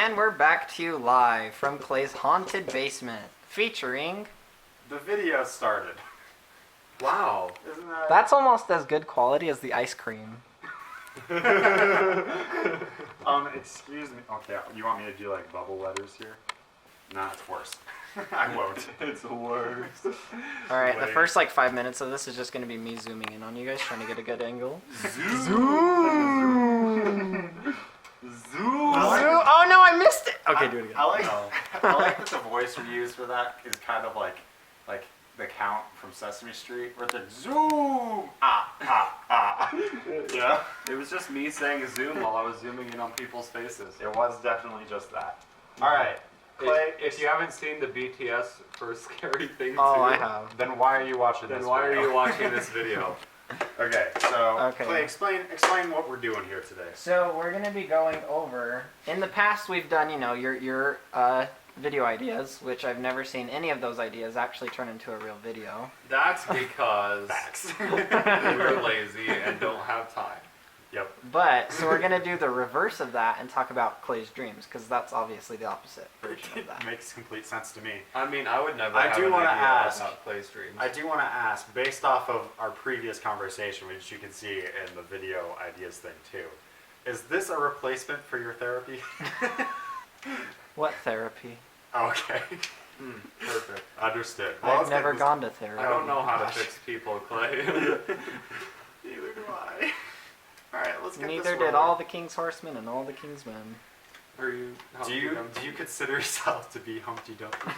And we're back to you live from Clay's haunted basement, featuring... The video started. Wow. Isn't that... That's almost as good quality as the ice cream. Excuse me. Okay, you want me to do like bubble letters here? Nah, it's worse. I won't. It's worse. Alright, the first like 5 minutes of this is just going to be me zooming in on you guys, trying to get a good angle. Zoom! Oh no, I missed it! Okay, do it again. I like that the voice we use for that is kind of like the Count from Sesame Street, where it's like zoom, Yeah. It was just me saying zoom while I was zooming in on people's faces. It was definitely just that. All right, Clay. If you haven't seen the BTS for Scary Thing 2, I have. Then why are you watching this? Then why video? are you watching this video? Okay, so Okay. Clay, explain what we're doing here today. So we're going to be going over... In the past, we've done, you know, your video ideas, which I've never seen any of those ideas actually turn into a real video. That's because Facts. we're lazy and don't have time. Yep. But, so we're going to do the reverse of that and talk about Clay's dreams, because that's obviously the opposite version of that. It makes complete sense to me. I mean, I would never I have do an wanna idea ask- about Clay's dreams. I do want to ask, based off of our previous conversation, which you can see in the video ideas thing too, is this a replacement for your therapy? What therapy? Okay. Perfect. Understood. I've never gone to therapy. I don't know how to gosh. fix people, Clay. Neither do I. Alright, let's get Neither this did rolling. all the King's horsemen and all the King's men. Are you? Do you consider yourself to be Humpty Dumpty?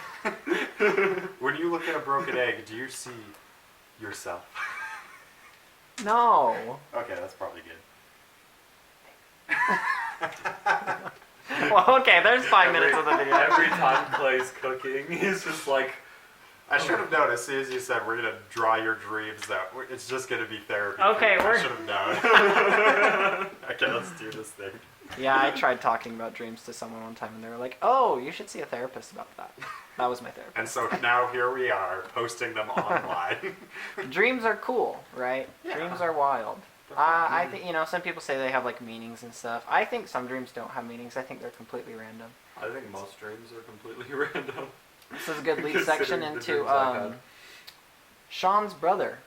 When you look at a broken egg, do you see yourself? No. Okay, that's probably good. Well, okay, there's 5 minutes of the video. Every time Clay's cooking, he's just like, I should have known as soon as you said we're gonna draw your dreams that it's just gonna be therapy. Okay, I should have known. Okay, let's do this thing. Yeah, I tried talking about dreams to someone one time, and they were like, "Oh, you should see a therapist about that." That was my therapist. And so now here we are posting them online. Dreams are cool, right? Yeah. Dreams are wild. I think, you know, some people say they have like meanings and stuff. I think some dreams don't have meanings. I think they're completely random. I think most dreams are completely random. This is a good lead section Considering the into dreams I've had. Sean's brother.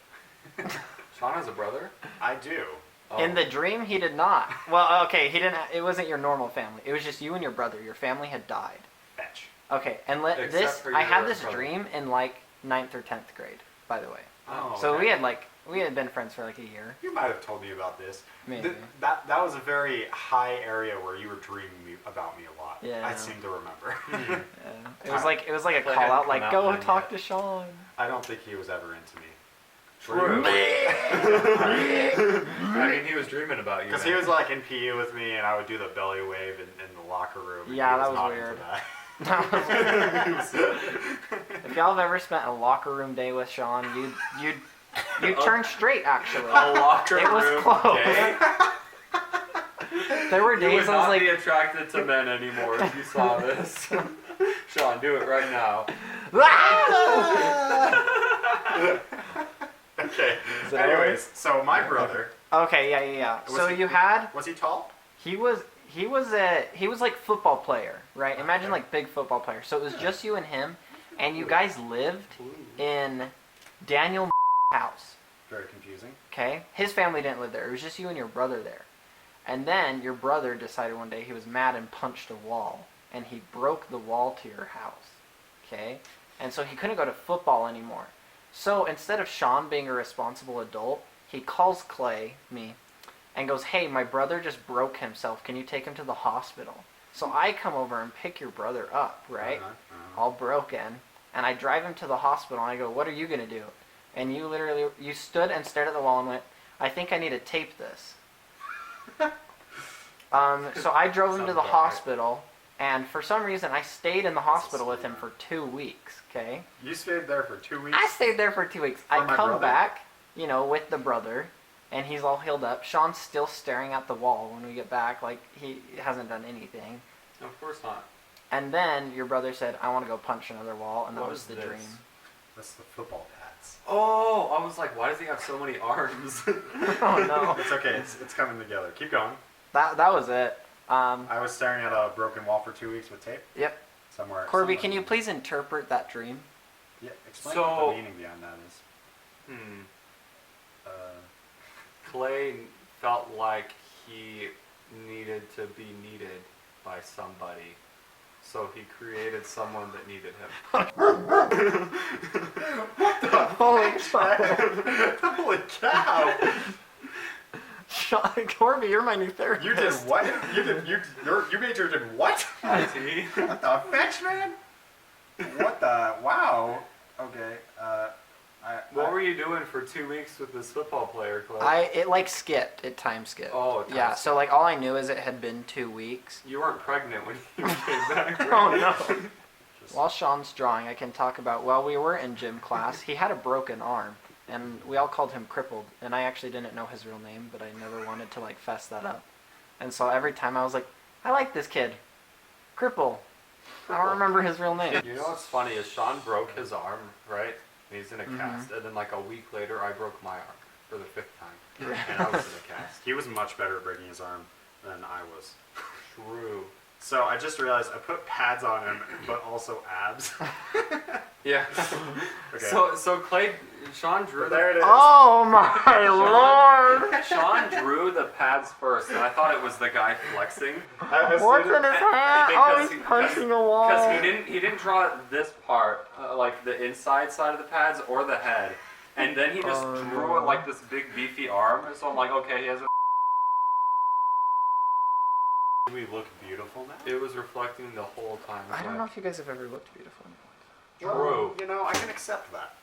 Sean has a brother? I do. Oh. In the dream, he did not. Well, okay, he didn't. It wasn't your normal family. It was just you and your brother. Your family had died. Fetch. Okay, and Except for I your had this brother. dream in like 9th or 10th grade, by the way. Oh, So okay. we had been friends for like a year. You might have told me about this. Maybe. That was a very high area where you were dreaming about me a lot. Yeah. I seem to remember. Yeah. It was like a Play call hadn't out, come like out go then talk yet. to Sean. I don't think he was ever into me. True. I mean, he was dreaming about you. Because he was like in PE with me, and I would do the belly wave in the locker room. and Yeah, he that was not weird. into that. If y'all have ever spent a locker room day with Sean, you'd turn straight. Actually, A locker It was room close. day. there were You would days I was not like, be attracted to men anymore if you saw this. Sean, do it right now. Okay. Is it Anyways, so my brother, okay, yeah. Was So he- you had was he tall? he was like football player, right? Imagine like big football player. So it was just you and him, and you guys lived in Daniel house. Very confusing. Okay, his family didn't live there. It was just you and your brother there. And then your brother decided one day he was mad and punched a wall, and he broke the wall to your house. Okay, and so he couldn't go to football anymore. So instead of Sean being a responsible adult, he calls Clay, me, and goes, "Hey, my brother just broke himself. Can you take him to the hospital?" So I come over and pick your brother up, right? All broken, and I drive him to the hospital, and I go, "What are you going to do?" And you stood and stared at the wall and went, "I think I need to tape this." So I drove him to Sounds the about right. hospital, and for some reason I stayed in the hospital with him for 2 weeks, okay? You stayed there for 2 weeks? I stayed there for 2 weeks. For I my come brother? back, you know, with the brother, and he's all healed up. Sean's still staring at the wall when we get back, like he hasn't done anything. Of course not. And then your brother said, "I want to go punch another wall," and that What was is the this? dream. That's the football pads. Oh, I was like, why does he have so many arms? Oh no. It's okay. It's coming together. Keep going. That was it. I was staring at a broken wall for 2 weeks with tape. Yep. Somewhere. Corby, somewhere. can you please interpret that dream? Yeah. Explain So- what the meaning behind that is. Clay felt like he needed to be needed by somebody. So he created someone that needed him. Holy cow. Holy cow! Corby, you're my new therapist. You did what? You majored in what? IT? What the fetch, man? What the? Wow. Okay. What were you doing for 2 weeks with this football player, Clay? It like skipped. It time skipped. Oh, time yeah. skipped. So like all I knew is it had been 2 weeks. You weren't pregnant when you came back. Oh right? no. While Sean's drawing, I can talk about while we were in gym class, he had a broken arm, and we all called him crippled. And I actually didn't know his real name, but I never wanted to like fess that up. And so every time I was like, I like this kid, Cripple. I don't remember his real name. You know what's funny is Sean broke his arm, right? And he's in a Mhm. cast. And then like a week later, I broke my arm for the 5th time. And I was in a cast. He was much better at breaking his arm than I was. True. So I just realized I put pads on him, but also abs. Yeah. Okay. So Clay, Sean drew There it is. Oh my lord! Sean drew the pads first, and I thought it was the guy flexing. What's in his hand? Oh, Because he's punching a wall. Because he didn't draw this part, like the inside side of the pads or the head, and then he just drew it like this big beefy arm. So I'm like, okay, he has a. Do we look beautiful now? It was reflecting the whole time. I don't know if you guys have ever looked beautiful in True. Well, you know, I can accept that.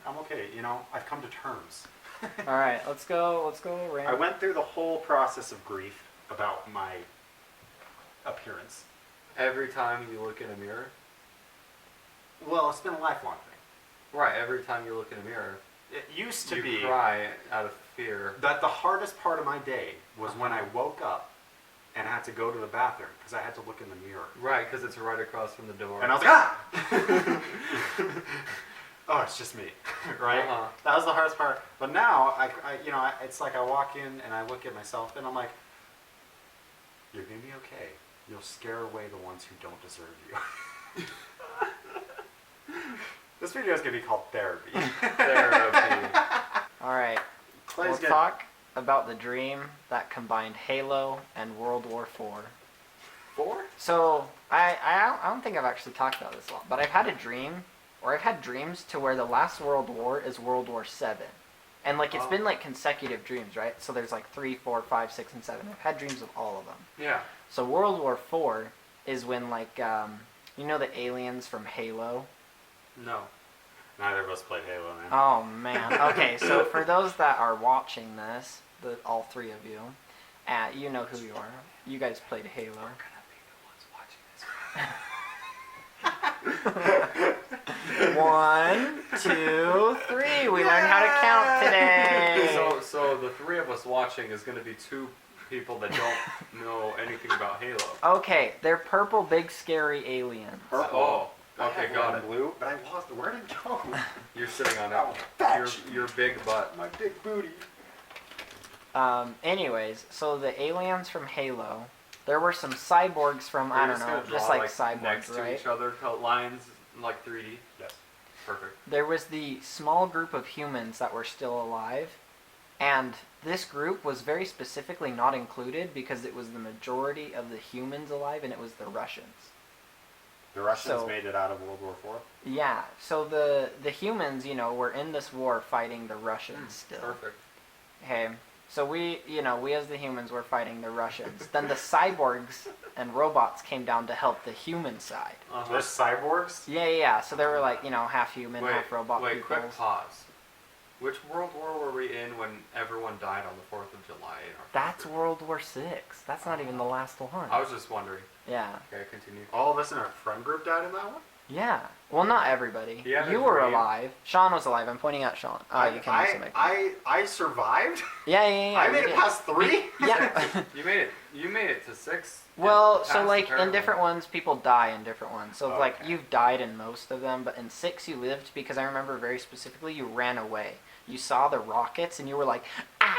I'm okay. You know, I've come to terms. your life. All right, let's go. I Rand. went through the whole process of grief about my appearance. Every time you look in a mirror. Well, it's been a lifelong thing. Right. Every time you look in a mirror, It used to you be cry out of fear. that the hardest part of my day was when I woke up and had to go to the bathroom because I had to look in the mirror. Right, because it's right across from the door. And I was like, ah! Oh, it's just me, right? Uh-huh. That was the hardest part. But now, it's like I walk in and I look at myself and I'm like, you're gonna be okay. You'll scare away the ones who don't deserve you. This video is gonna be called therapy. Therapy. All right, Clay's we'll gonna talk about the dream that combined Halo and World War IV. 4? So I don't think I've actually talked about this a lot, but I've had a dream, or I've had dreams to where the last World War is World War VII, and like it's been like consecutive dreams, right? So there's like 3, 4, 5, 6, and 7. I've had dreams of all of them. Yeah. So World War IV is when like you know the aliens from Halo. No. Neither of us played Halo, man. Oh man. Okay, so for those that are watching this, all 3 of you, you know who you are. You guys played Halo. We're gonna be the ones watching this. 1, 2, 3. We learned how to count today. So the 3 of us watching is gonna be 2 people that don't know anything about Halo. Okay, they're purple, big, scary aliens. Oh, okay, I got had it. blue, but I lost it. Where did it go? You're sitting on Oh, it. fetch. Your big butt. My big booty. Anyways, so the aliens from Halo, there were some cyborgs from, I We're don't just know, gonna just draw, like cyborgs, next to right? each other, cut lines like 3D. Yes. Perfect. There was the small group of humans that were still alive, and this group was very specifically not included because it was the majority of the humans alive, and it was the Russians. The Russians So- made it out of World War IV. Yeah, so the humans, were in this war fighting the Russians still. Perfect. Okay, so we as the humans were fighting the Russians. Then the cyborgs and robots came down to help the human side. There's cyborgs? Yeah. So they were like, half human, half robot Wait, people. quick pause. Which World War were we in when everyone died on the 4th of July? In our That's country? World War VI. That's not even the last one. I was just wondering. Yeah. Okay, continue. All of us in our friend group died in that one? Yeah. Well, not everybody. You have a You were dream. alive. Sean was alive. I'm pointing at Sean. Oh, you can also make. I survived? Yeah. I made you it did. past 3? Yeah. You made it. You made it to 6. Well, and so passed, like in apparently. different ones, people die in different ones. So like Okay. you've died in most of them, but in 6 you lived because I remember very specifically you ran away. You saw the rockets and you were like, ah!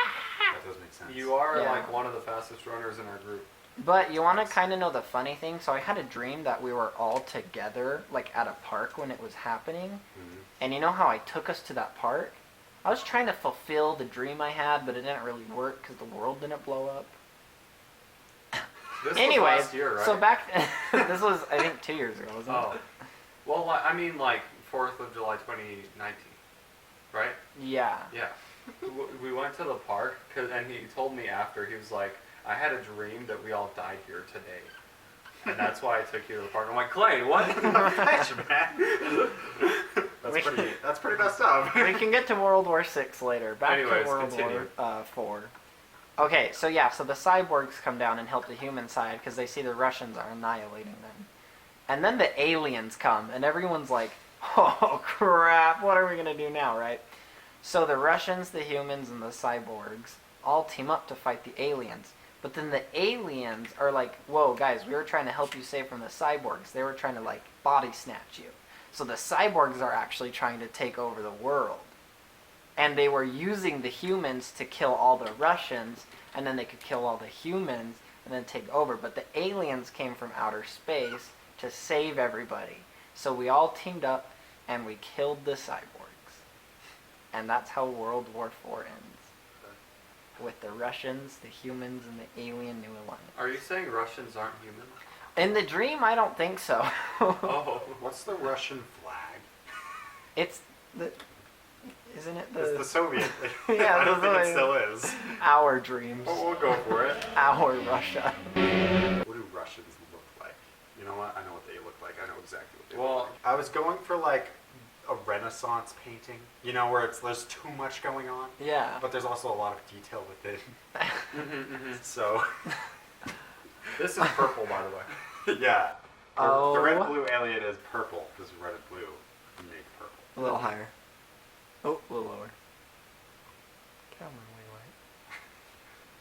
That does make sense. You are Yeah. like one of the fastest runners in our group. But you want to kind of know the funny thing? So I had a dream that we were all together, like at a park when it was happening. Mm-hmm. And you know how I took us to that park? I was trying to fulfill the dream I had, but it didn't really work because the world didn't blow up. This Anyways, was last year, right? so back, this was I think 2 years ago, wasn't Oh, it? well, I mean, like 4th of July, 2019, right? Yeah. Yeah. We went to the park, and he told me after, he was like, I had a dream that we all died here today. And that's why I took you to the park. I'm like, Clay, what? Thanks, man. That's pretty messed up. We can get to World War VI later. Back Anyways, to World continue. War IV. Okay, so yeah, so the cyborgs come down and help the human side because they see the Russians are annihilating them. And then the aliens come, and everyone's like, oh crap, what are we going to do now, right? So the Russians, the humans, and the cyborgs all team up to fight the aliens. But then the aliens are like, whoa, guys, we were trying to help you save from the cyborgs. They were trying to, like, body snatch you. So the cyborgs are actually trying to take over the world. And they were using the humans to kill all the Russians, and then they could kill all the humans and then take over. But the aliens came from outer space to save everybody. So we all teamed up, and we killed the cyborgs. And that's how World War IV ends. With the Russians, the humans, and the alien New Alliance. Are you saying Russians aren't human? In the dream, I don't think so. Oh. What's the Russian flag? It's the... Isn't it It's the the... Soviet. Yeah, I don't the think it Soviet. still is. Our dreams. We'll go for it. Our Russia. What do Russians look like? You know what? I know what they look like. I know exactly what they look like. I was going for like a Renaissance painting, you know, where there's too much going on, Yeah. but there's also a lot of detail within. Mm-hmm. So, This is purple, by the way. yeah. Oh. The red and blue alien is purple because red and blue make purple. A little higher. Oh, a little lower. Come on, wait.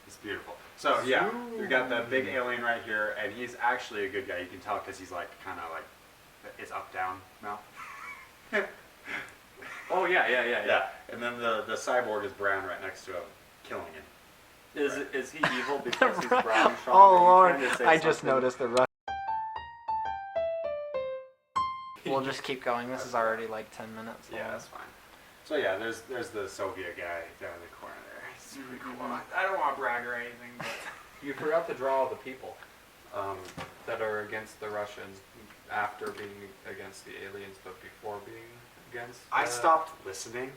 It's beautiful. So yeah, we got that big alien right here, and he's actually a good guy. You can tell because he's like kind of like it's up down mouth. Oh, yeah. Yeah, and then the cyborg is brown right next to him, killing him. Is he evil because he's brown, Sean? Oh Are you Lord, trying to say I just something? noticed the Russian. We'll just keep going. This is already like 10 minutes long. Yeah, that's fine. So yeah, there's the Soviet guy down in the corner there. It's pretty cool. I don't want to brag or anything, but You forgot to draw all the people that are against the Russians after being against the aliens, but before being against. I stopped listening.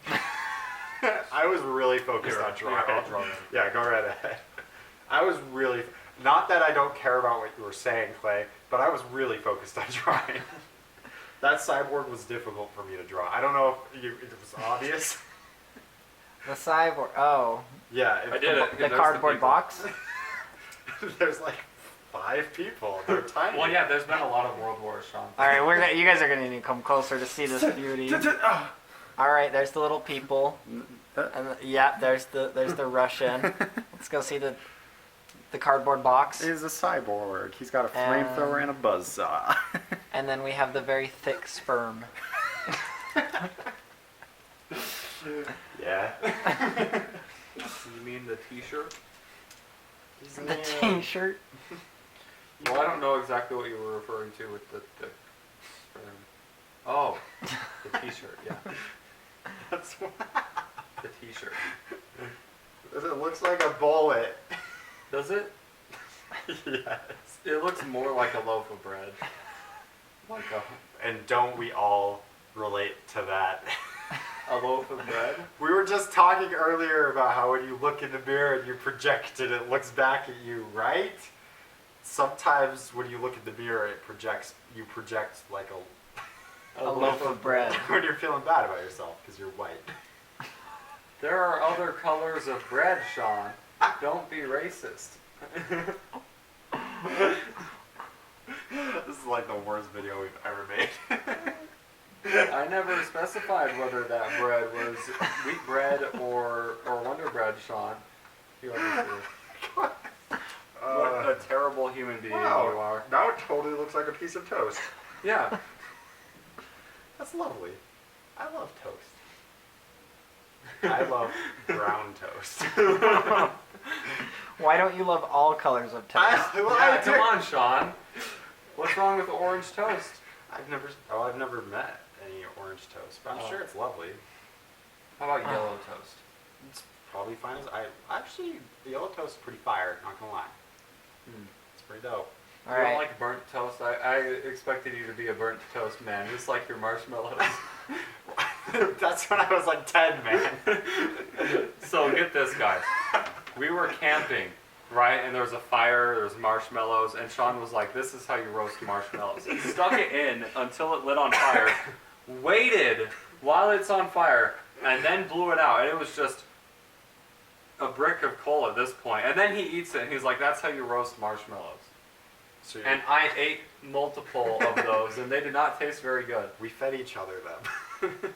I was really focused on drawing. I'll draw them. Yeah, go right ahead. I was really, not that I don't care about what you were saying, Clay, but I was really focused on drawing. That cyborg was difficult for me to draw. I don't know if it was obvious. The cyborg. Oh, Yeah, I did it. the There's cardboard people. box. There's like 5 people. They're tiny. Well, yeah, there's been a lot of world wars, Sean. All right, you guys are gonna need to come closer to see this beauty. All right, there's the little people. And yeah, there's the Russian. Let's go see the cardboard box. He's a cyborg. He's got a And- flamethrower and a buzzsaw. And then we have the very thick sperm. Yeah. You mean the T-shirt? The T-shirt. Well, I don't know exactly what you were referring to with the sperm. Oh, the T-shirt. Yeah, That's what the T-shirt. it looks like a bullet. Does it? Yes. It looks more like a loaf of bread. Like And don't we all relate to that? a loaf of bread. We were just talking earlier about how when you look in the mirror and you project it, it looks back at you, right? Sometimes when you look in the mirror, you project like A loaf of bread. when you're feeling bad about yourself because you're white. There are other colors of bread, Sean. Don't be racist. This is like the worst video we've ever made. I never specified whether that bread was wheat bread or Wonder Bread, Sean. You understand. What a terrible human being you are. Now it totally looks like a piece of toast. Yeah. That's lovely. I love toast. I love brown toast. Why don't you love all colors of toast? Yeah, come on, Sean. What's wrong with orange toast? I've never met any orange toast, but I'm Oh. sure it's lovely. How about yellow toast? It's probably fine as actually the yellow toast is pretty fire. Not gonna lie, it's pretty dope. All You don't right. like burnt toast? I expected you to be a burnt toast man, just like your marshmallows. That's when I was like 10, man. So get this, guys. We were camping, right? And there was a fire, there was marshmallows, and Sean was like, "This is how you roast marshmallows." He stuck it in until it lit on fire, waited while it's on fire, and then blew it out. And it was just a brick of coal at this point. And then he eats it, and he's like, "That's how you roast marshmallows." So And I ate multiple of those, and they did not taste very good. we fed each other them.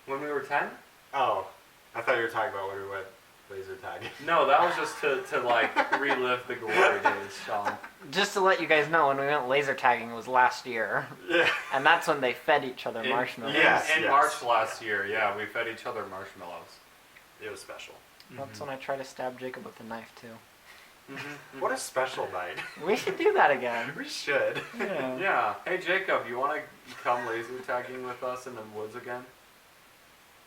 When we were 10? Oh, I thought you were talking about when we went laser tagging. No, that was just to like relive the glory days, Sean. Just to let you guys know, when we went laser tagging, it was last year, Yeah. and that's when they fed each other marshmallows. Yes, in yes. March last year, yeah, we fed each other marshmallows. It was special. That's when I tried to stab Jacob with a knife too. What a special night. We should do that again. We should. Yeah. Yeah. Hey, Jacob, you want to come laser tagging with us in the woods again?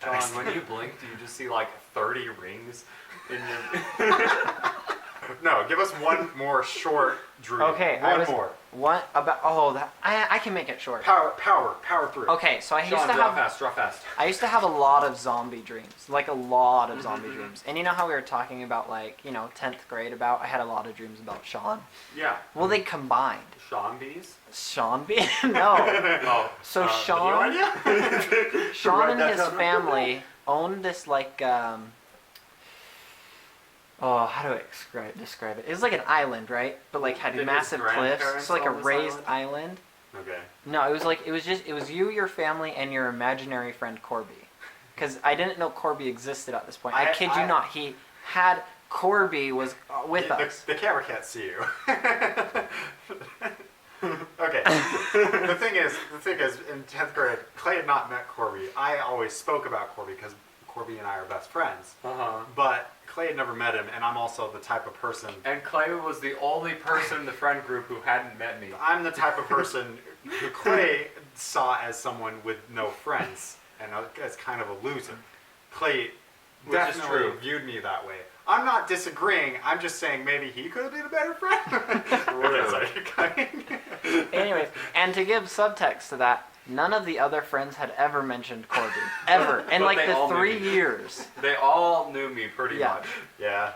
John, when you blink, do you just see like 30 rings in your... No, give us one more short dream. Okay, one more. What about? Oh, that I can make it short. Power through. Okay, so I used Sean, to draw have fast, draw fast. I used to have a lot of zombie dreams, like a lot of zombie dreams. And you know how we were talking about, like, 10th grade about I had a lot of dreams about Sean. Yeah. Well, they combined. Sean bees? Sean B. No. Oh. So Video Sean, idea? Sean Write and that his down. family owned this how do I describe it? It was like an island, right? But like had Did his massive cliffs. grandparents So like a own this raised island. Okay. No, it was you, your family, and your imaginary friend Corby. Because I didn't know Corby existed at this point. I kid you not. He had Corby was with us. The camera can't see you. Okay. the thing is, in 10th grade, Clay had not met Corby. I always spoke about Corby because Corby and I are best friends. Uh-huh. But Clay had never met him, and I'm also the type of person. And Clay was the only person in the friend group who hadn't met me. I'm the type of person who Clay saw as someone with no friends and as kind of a loser. Clay Which is definitely true. viewed me that way. I'm not disagreeing. I'm just saying maybe he could have been a better friend. Okay, sorry. Anyways, and to give subtext to that, none of the other friends had ever mentioned Corby. Ever. In But like they the all knew 3 me. years. They all knew me pretty Yeah. much. Yeah.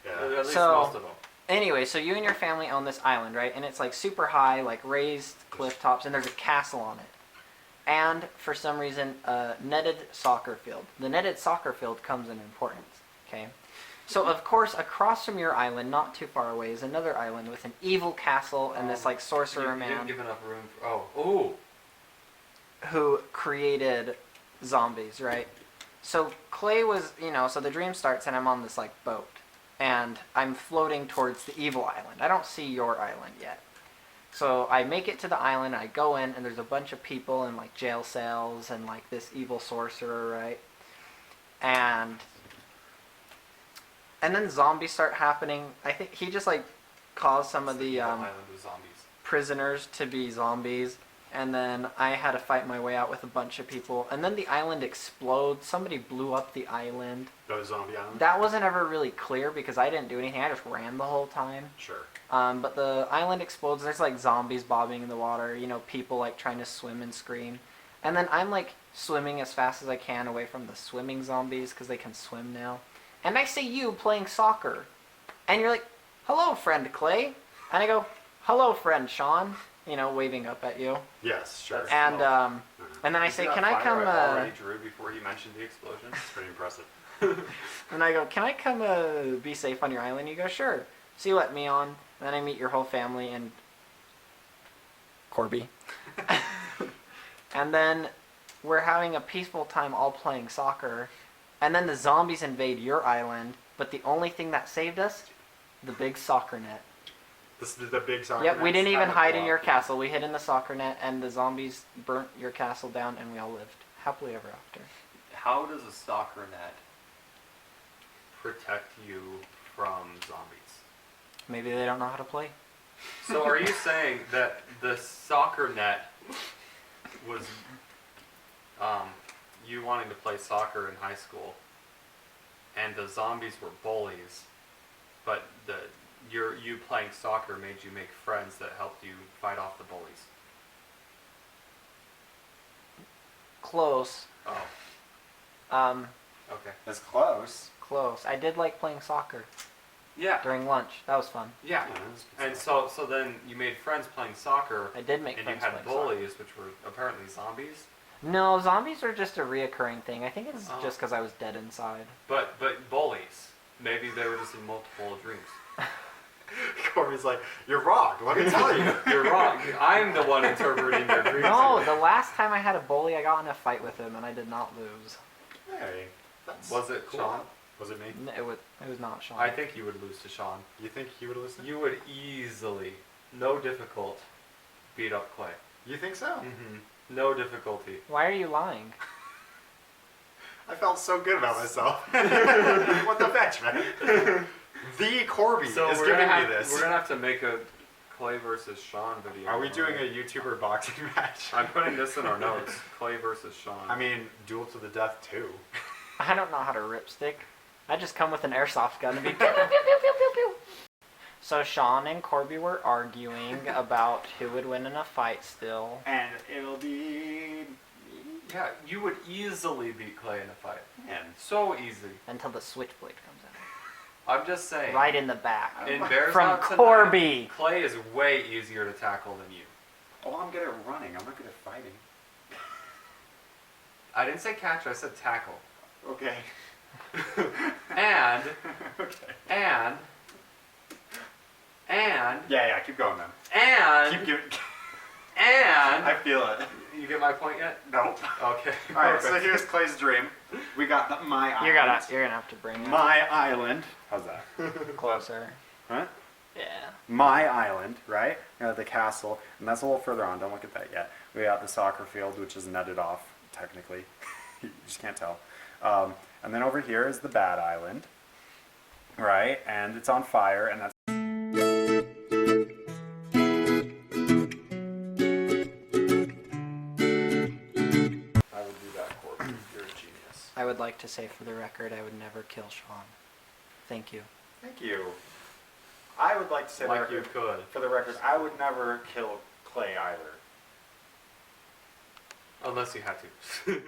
At Yeah. least So- most of them. Anyway, so you and your family own this island, right? And it's like super high, like raised cliff tops, and there's a castle on it. And for some reason, a netted soccer field. The netted soccer field comes in importance, okay? So of course, across from your island, not too far away, is another island with an evil castle and this like sorcerer You didn't man give enough room for... Oh. who created zombies, right? So Clay was, so the dream starts and I'm on this like boat. And I'm floating towards the evil island. I don't see your island yet. So I make it to the island, I go in, and there's a bunch of people in like jail cells and like this evil sorcerer, right? And then zombies start happening. I think he just like caused some of the Island of zombies. prisoners to be zombies. And then I had to fight my way out with a bunch of people. And then the island explodes. Somebody blew up the island. Those zombie island? That wasn't ever really clear because I didn't do anything. I just ran the whole time. Sure. But the island explodes. There's like zombies bobbing in the water. People like trying to swim and scream. And then I'm like swimming as fast as I can away from the swimming zombies because they can swim now. And I see you playing soccer. And you're like, "Hello, friend Clay." And I go, "Hello, friend Sean." Waving up at you. Yes, sure. And then I say, "Can I come?" I already drew before he mentioned the explosion. It's pretty impressive. And I go, "Can I come be safe on your island?" You go, "Sure." So you let me on, and then I meet your whole family and Corby. And then we're having a peaceful time all playing soccer. And then the zombies invade your island, but the only thing that saved us, the big soccer net. This is the big soccer Yep, we net. didn't even kind of hide in your blocked. castle. We hid in the soccer net, and the zombies burnt your castle down, and we all lived happily ever after. How does a soccer net protect you from zombies? Maybe they don't know how to play. So are you saying that the soccer net was you wanting to play soccer in high school, and the zombies were bullies, but you playing soccer made you make friends that helped you fight off the bullies? Close. Oh, okay. That's close. Close. I did like playing soccer Yeah. during lunch. That was fun. Yeah. Yeah, that's good And stuff. so then you made friends playing soccer, I did make and you friends had playing soccer. bullies, which were apparently zombies. No, zombies are just a reoccurring thing. I think it's Oh. just because I was dead inside. But bullies, maybe they were just in multiple dreams. Corby's like, you're wrong. Let me tell you. You're wrong. I'm the one interpreting your dreams. No, here. the last time I had a bully, I got in a fight with him and I did not lose. Hey, that's Was it cool. Sean? Was it me? It was not Sean. I think you would lose to Sean. You think he would listen? You would easily, no difficult, beat up Clay. You think so? Mm-hmm. No difficulty. Why are you lying? I felt so good about myself. What the fetch, man? The Corby is we're giving gonna me this. We're gonna have to make a Clay versus Sean video. Are we doing a YouTuber boxing match? I'm putting this in our notes. Clay versus Sean. I mean, duel to the death too. I don't know how to ripstick. I just come with an airsoft gun and be pew, pew, pew, pew, pew, pew, pew. So Sean and Corby were arguing about who would win in a fight still. And it'll be... yeah, you would easily beat Clay in a fight. Man. So easy. Until the switchblade comes out. I'm just saying. Right in the back. In Bears From Out Tonight, Corby. Clay is way easier to tackle than you. Oh, I'm good at running. I'm not good at fighting. I didn't say catch, I said tackle. Okay. And, Okay. and, Yeah, keep going then. and, Keep giving... and, I feel it. you get my point yet? Nope. Okay. Alright, so perfect. here's Clay's dream. We got my island. You're gonna have to bring it My island. How's that? closer. Huh? Yeah. My island, right? The castle, and that's a little further on. Don't look at that yet. We got the soccer field, which is netted off, technically. You just can't tell. And then over here is the bad island, right? And it's on fire, and that's... I would do that, Corby. You're a genius. I would like to say for the record, I would never kill Sean. Thank you. Thank you. I would like to say Like you could. for the record, I would never kill Clay either. Unless you had to.